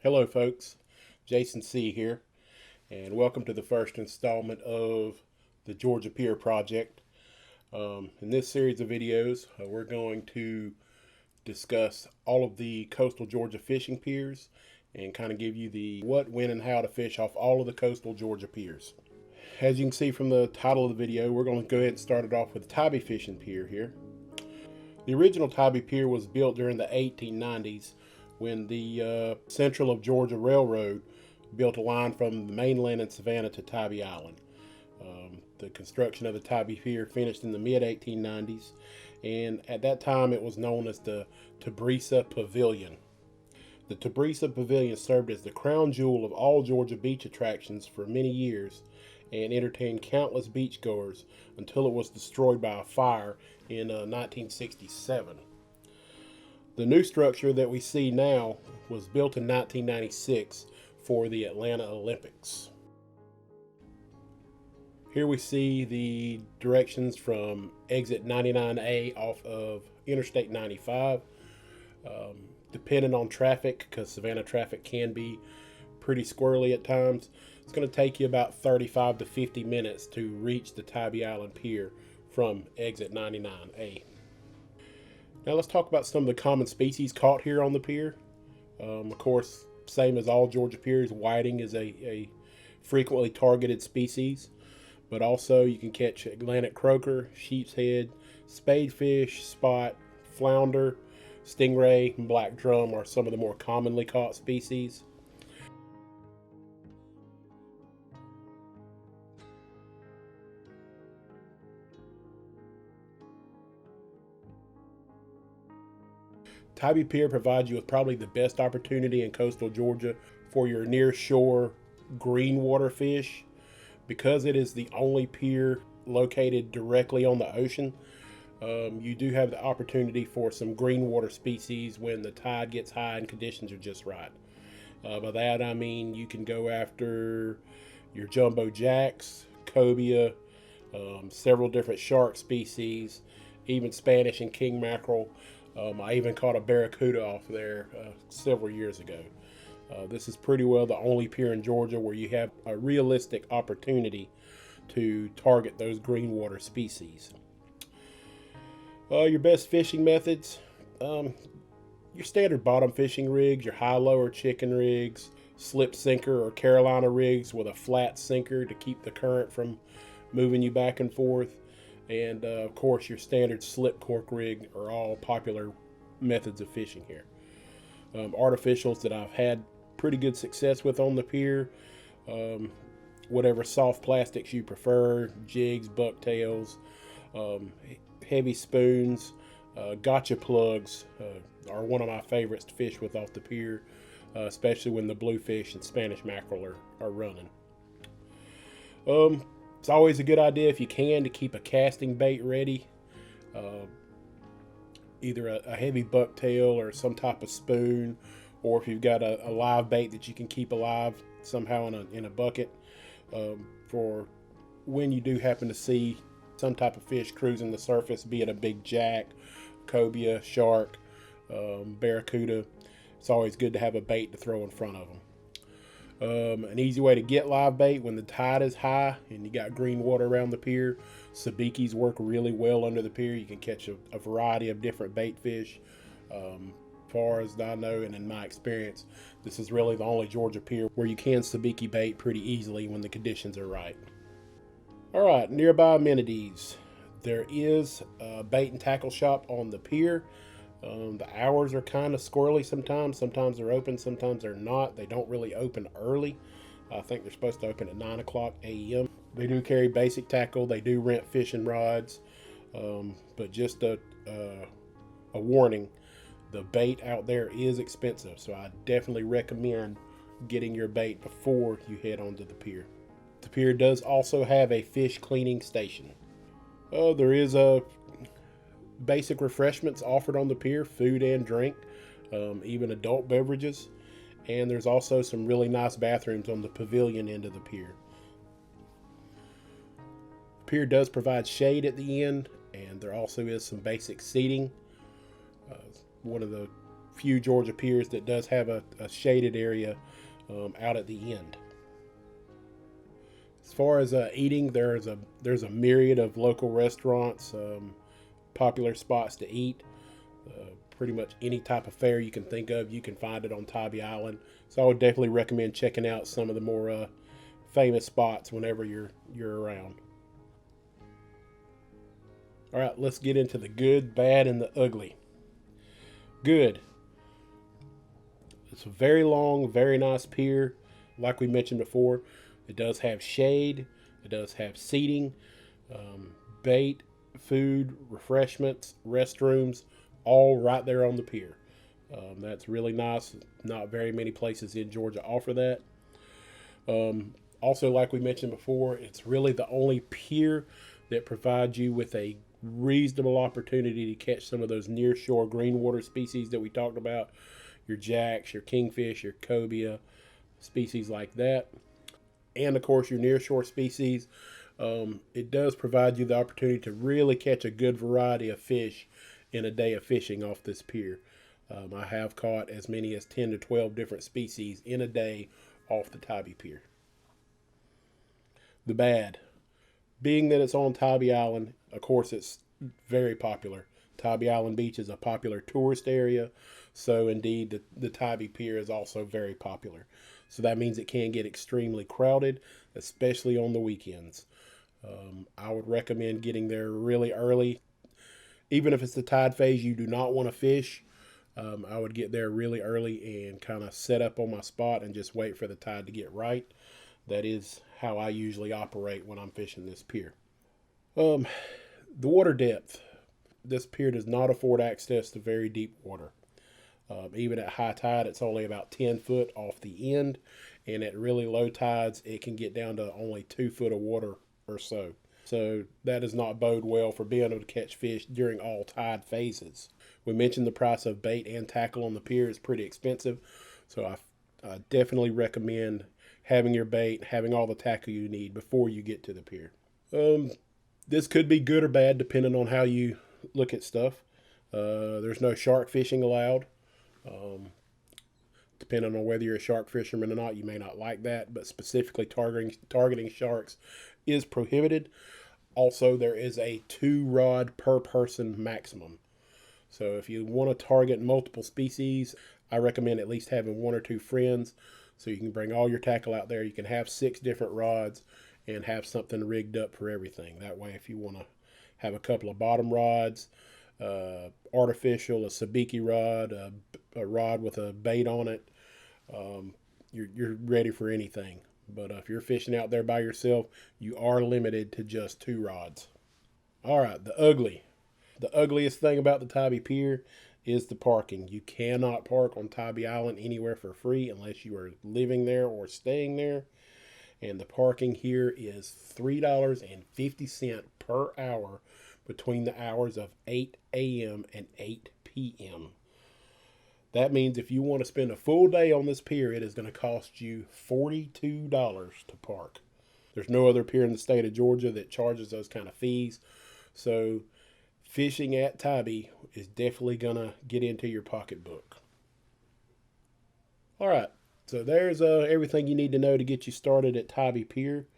Hello folks, Jason C. here, and welcome to the first installment of the Georgia Pier project. In this series of videos, we're going to discuss all of the coastal Georgia fishing piers and kind of give you the what, when, and how to fish off all of the coastal Georgia piers. As you can see from the title of the video, we're going to go ahead and start it off with the Tybee fishing pier here. The original Tybee Pier was built during the 1890s when the Central of Georgia Railroad built a line from the mainland in Savannah to Tybee Island. The construction of the Tybee Pier finished in the mid-1890s, and at that time it was known as the Tybee Pavilion. The Tybee Pavilion served as the crown jewel of all Georgia beach attractions for many years and entertained countless beachgoers until it was destroyed by a fire in 1967. The new structure that we see now was built in 1996 for the Atlanta Olympics. Here we see the directions from exit 99A off of Interstate 95. Depending on traffic, because Savannah traffic can be pretty squirrely at times, it's going to take you about 35 to 50 minutes to reach the Tybee Island Pier from exit 99A. Now let's talk about some of the common species caught here on the pier. Of course, same as all Georgia piers, whiting is a frequently targeted species, but also you can catch Atlantic croaker, sheep's head, spadefish, spot, flounder, stingray, and black drum are some of the more commonly caught species. Tybee Pier provides you with probably the best opportunity in coastal Georgia for your near shore green water fish. Because it is the only pier located directly on the ocean, you do have the opportunity for some green water species when the tide gets high and conditions are just right. By that I mean you can go after your jumbo jacks, cobia, several different shark species, even Spanish and king mackerel. I even caught a barracuda off there several years ago. This is pretty well the only pier in Georgia where you have a realistic opportunity to target those green water species. Your best fishing methods, your standard bottom fishing rigs, your high-low or chicken rigs, slip sinker or Carolina rigs with a flat sinker to keep the current from moving you back and forth, and of course your standard slip cork rig are all popular methods of fishing here. Artificials that I've had pretty good success with on the pier, whatever soft plastics you prefer, jigs, bucktails, heavy spoons, gotcha plugs are one of my favorites to fish with off the pier, especially when the bluefish and Spanish mackerel are running. It's always a good idea if you can to keep a casting bait ready, either a heavy bucktail or some type of spoon, or if you've got a live bait that you can keep alive somehow in a bucket, for when you do happen to see some type of fish cruising the surface, be it a big jack, cobia, shark, barracuda. It's always good to have a bait to throw in front of them. An easy way to get live bait when the tide is high and you got green water around the pier, sabikis work really well under the pier. You can catch a variety of different bait fish. Far as I know and in my experience, this is really the only Georgia pier where you can sabiki bait pretty easily when the conditions are right. Alright, nearby amenities. There is a bait and tackle shop on the pier. The hours are kind of squirrely sometimes. Sometimes they're open, sometimes they're not. They don't really open early. I think they're supposed to open at 9 o'clock a.m. They do carry basic tackle. They do rent fishing rods. But just a warning, the bait out there is expensive. So I definitely recommend getting your bait before you head onto the pier. The pier does also have a fish cleaning station. There is a basic refreshments offered on the pier, food and drink, even adult beverages, and there's also some really nice bathrooms on the pavilion end of the pier. The pier does provide shade at the end, and there also is some basic seating. One of the few Georgia piers that does have a shaded area out at the end. As far as eating, there's a myriad of local restaurants, popular spots to eat. Pretty much any type of fare you can think of, you can find it on Tybee Island. So I would definitely recommend checking out some of the more famous spots whenever you're around. All right, let's get into the good, bad, and the ugly. Good. It's a very long, very nice pier. Like we mentioned before, it does have shade. It does have seating, bait, food, refreshments, restrooms, all right there on the pier. That's really nice. Not very many places in Georgia offer that. Also, like we mentioned before, it's really the only pier that provides you with a reasonable opportunity to catch some of those near shore green water species that we talked about, your jacks, your kingfish, your cobia, species like that, and of course your near shore species. It does provide you the opportunity to really catch a good variety of fish in a day of fishing off this pier. I have caught as many as 10 to 12 different species in a day off the Tybee Pier. The bad, being that it's on Tybee Island, of course it's very popular. Tybee Island Beach is a popular tourist area, so indeed the Tybee Pier is also very popular. So that means it can get extremely crowded, especially on the weekends. I would recommend getting there really early. Even if it's the tide phase you do not want to fish, I would get there really early and kind of set up on my spot and just wait for the tide to get right. That is how I usually operate when I'm fishing this pier. The water depth. This pier does not afford access to very deep water. Even at high tide, it's only about 10 foot off the end, and at really low tides, it can get down to only 2 foot of water or so. So that does not bode well for being able to catch fish during all tide phases. We mentioned the price of bait and tackle on the pier is pretty expensive, so I definitely recommend having your bait, having all the tackle you need before you get to the pier. This could be good or bad depending on how you look at stuff. There's no shark fishing allowed. Depending on whether you're a shark fisherman or not, you may not like that, but specifically targeting sharks is prohibited. Also, there is a 2 rod per person maximum. So if you want to target multiple species, I recommend at least having 1 or 2 friends so you can bring all your tackle out there. You can have 6 different rods and have something rigged up for everything. That way, if you want to have a couple of bottom rods, artificial, a sabiki rod, a rod with a bait on it, you're ready for anything. But if you're fishing out there by yourself, you are limited to just 2 rods. All right, the ugly. The ugliest thing about the Tybee Pier is the parking. You cannot park on Tybee Island anywhere for free unless you are living there or staying there. And the parking here is $3.50 per hour between the hours of 8 a.m. and 8 p.m. That means if you want to spend a full day on this pier, it is going to cost you $42 to park. There's no other pier in the state of Georgia that charges those kind of fees. So fishing at Tybee is definitely going to get into your pocketbook. All right. So there's everything you need to know to get you started at Tybee Pier.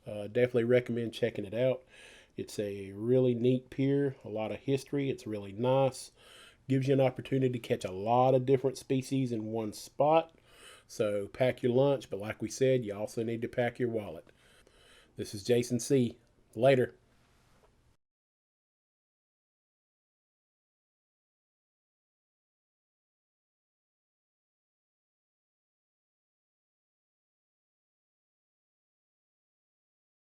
Definitely recommend checking it out. It's a really neat pier, a lot of history. It's really nice. Gives you an opportunity to catch a lot of different species in one spot. So pack your lunch, but like we said, you also need to pack your wallet. This is Jason C. Later.